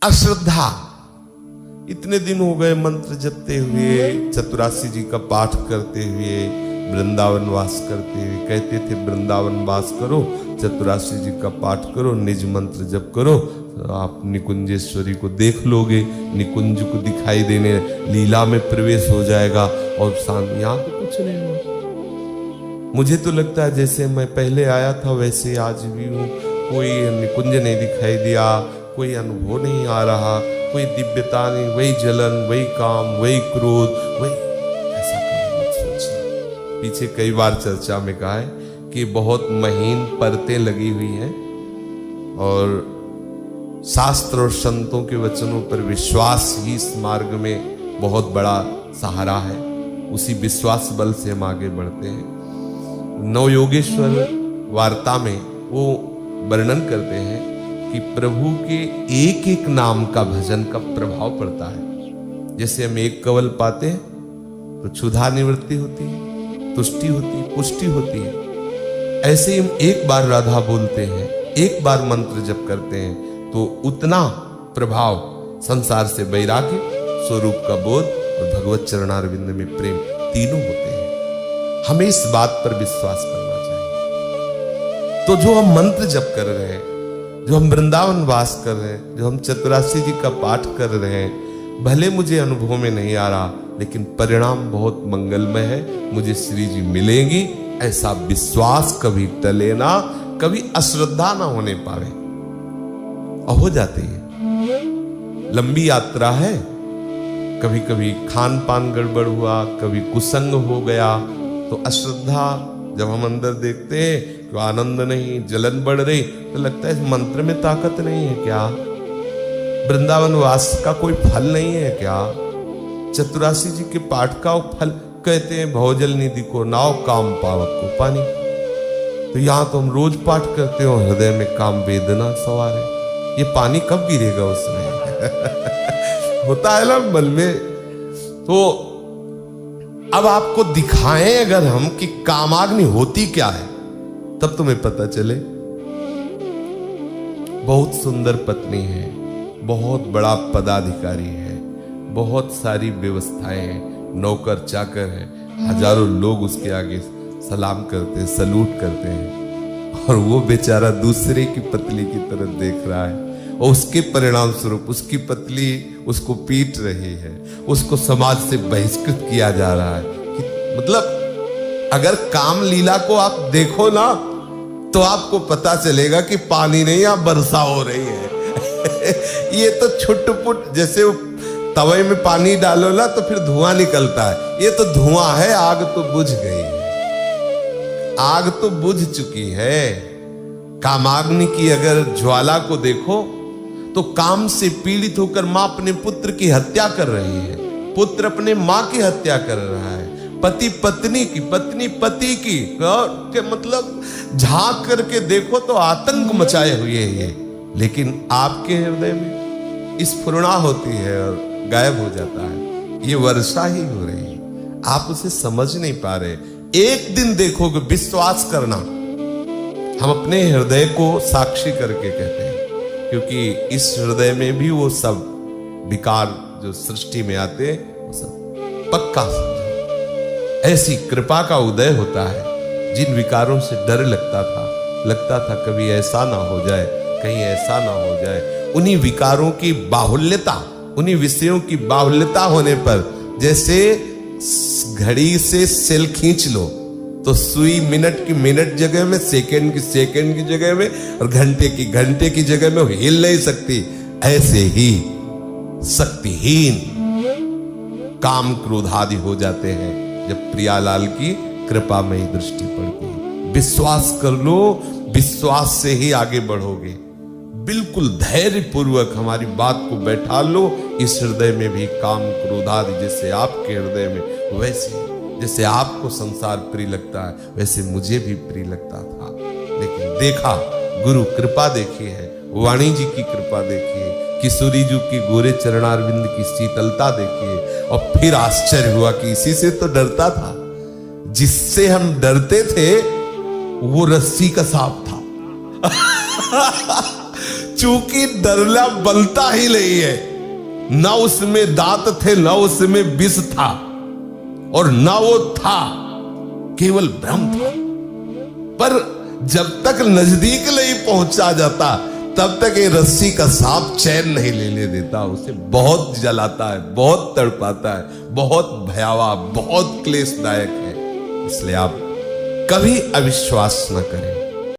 अश्रद्धा। इतने दिन हो गए मंत्र जपते हुए, चतुरासी जी का पाठ करते हुए, वृंदावन वास करते हुए। कहते थे वृंदावन वास करो, चतुरासी जी का पाठ करो, निज मंत्र जप करो, आप निकुंजेश्वरी को देख लोगे, निकुंज को दिखाई देने, लीला में प्रवेश हो जाएगा। और सामने यहाँ तो कुछ नहीं हुआ। मुझे तो लगता है जैसे मैं पहले आया था वैसे आज भी हूँ। कोई निकुंज नहीं दिखाई दिया, कोई अनुभव नहीं आ रहा, कोई दिव्यता नहीं, वही जलन, वही काम, वही क्रोध, वही। ऐसा कभी मत सोचना। पीछे कई बार चर्चा में कहा है कि बहुत महीन परतें लगी हुई हैं और शास्त्र और संतों के वचनों पर विश्वास ही इस मार्ग में बहुत बड़ा सहारा है। उसी विश्वास बल से हम आगे बढ़ते हैं। नवयोगेश्वर वार्ता में वो वर्णन करते हैं कि प्रभु के एक एक नाम का भजन का प्रभाव पड़ता है। जैसे हम एक कवल पाते हैं तो क्षुधा निवृत्ति होती है, तुष्टि होती है, पुष्टि होती है। ऐसे ही हम एक बार राधा बोलते हैं, एक बार मंत्र जप करते हैं तो उतना प्रभाव संसार से वैराग्य, स्वरूप का बोध और भगवत चरणारविंद में प्रेम तीनों होते हैं। हमें इस बात पर विश्वास करना चाहिए। तो जो हम मंत्र जप कर रहे हैं, जो हम वृंदावन वास कर रहे हैं, जो हम चतुरासी जी का पाठ कर रहे हैं, भले मुझे अनुभव में नहीं आ रहा लेकिन परिणाम बहुत मंगलमय है, मुझे श्री जी मिलेंगी, ऐसा विश्वास कभी टले ना, कभी अश्रद्धा ना होने पावे। और हो जाती है। लंबी यात्रा है, कभी कभी खान पान गड़बड़ हुआ, कभी कुसंग हो गया तो अश्रद्धा। जब हम अंदर देखते हैं तो आनंद नहीं, जलन बढ़ रही, तो लगता है इस मंत्र में ताकत नहीं है क्या? वृंदावन वास का कोई फल नहीं है क्या? चतुरासी जी के पाठ का फल कहते हैं भवजल निधि को नाव, काम पावक को पानी। तो यहां तो हम रोज पाठ करते हो, हृदय में काम वेदना सवार है, ये पानी कब गिरेगा उसमें? होता है ना मन में। तो अब आपको दिखाएं अगर हम कि कामाग्नि होती क्या है, तब तुम्हें पता चले। बहुत सुंदर पत्नी है, बहुत बड़ा पदाधिकारी है, बहुत सारी व्यवस्थाएं हैं, नौकर चाकर है, हजारों लोग उसके आगे सलाम करते हैं, सलूट करते हैं, और वो बेचारा दूसरे की पतली की तरफ देख रहा है और उसके परिणाम स्वरूप उसकी पतली उसको पीट रही है, उसको समाज से बहिष्कृत किया जा रहा है। मतलब अगर काम लीला को आप देखो ना तो आपको पता चलेगा कि पानी नहीं, आप वर्षा हो रही है। ये तो छुटपुट, जैसे तवे में पानी डालो ना तो फिर धुआं निकलता है, ये तो धुआं है, आग तो बुझ गई है, आग तो बुझ चुकी है। कामाग्नि की अगर ज्वाला को देखो तो काम से पीड़ित होकर मां अपने पुत्र की हत्या कर रही है, पुत्र अपने मां की हत्या कर रहा है, पति पत्नी की, पत्नी पति की, के मतलब झांक करके देखो तो आतंक मचाए हुए है ये। लेकिन आपके हृदय में स्फुरणा होती है और गायब हो जाता है, ये वर्षा ही हो रही है, आप उसे समझ नहीं पा रहे। एक दिन देखोगे, विश्वास करना। हम अपने हृदय को साक्षी करके कहते हैं, क्योंकि इस हृदय में भी वो सब विकार जो सृष्टि में आते हैं वो सब पक्का समझो। ऐसी कृपा का उदय होता है। जिन विकारों से डर लगता था कभी ऐसा ना हो जाए, कहीं ऐसा ना हो जाए, उन्हीं विकारों की बाहुल्यता, उन्हीं विषयों की बाहुल्यता होने पर, जैसे घड़ी से सेल खींच लो तो सुई मिनट की मिनट जगह में, सेकंड की जगह में, और घंटे की जगह में हिल नहीं सकती। ऐसे ही शक्तिहीन काम क्रोध आदि हो जाते हैं जब प्रियालाल की कृपामयी दृष्टि पड़ती है। विश्वास कर लो, विश्वास से ही आगे बढ़ोगे। बिल्कुल धैर्य पूर्वक हमारी बात को बैठा लो। इस हृदय में भी काम क्रोध आदि जैसे आपके हृदय में, वैसे जैसे आपको संसार प्रिय लगता है वैसे मुझे भी प्रिय लगता था। लेकिन देखा, गुरु कृपा देखी है, वाणी जी की कृपा देखी है, किशोरी जी की गोरे चरणारविंद की शीतलता देखी है, और फिर आश्चर्य हुआ कि इसी से तो डरता था। जिससे हम डरते थे वो रस्सी का सांप था। चूंकि डरला बनता ही नहीं है। ना उसमें दांत थे, ना उसमें विष था, और ना वो था, केवल भ्रम था। पर जब तक नजदीक नहीं पहुंचा जाता तब तक ये रस्सी का सांप चैन नहीं लेने देता। उसे बहुत जलाता है, बहुत तड़पाता है, बहुत भयावह, बहुत क्लेशदायक है। इसलिए आप कभी अविश्वास न करें।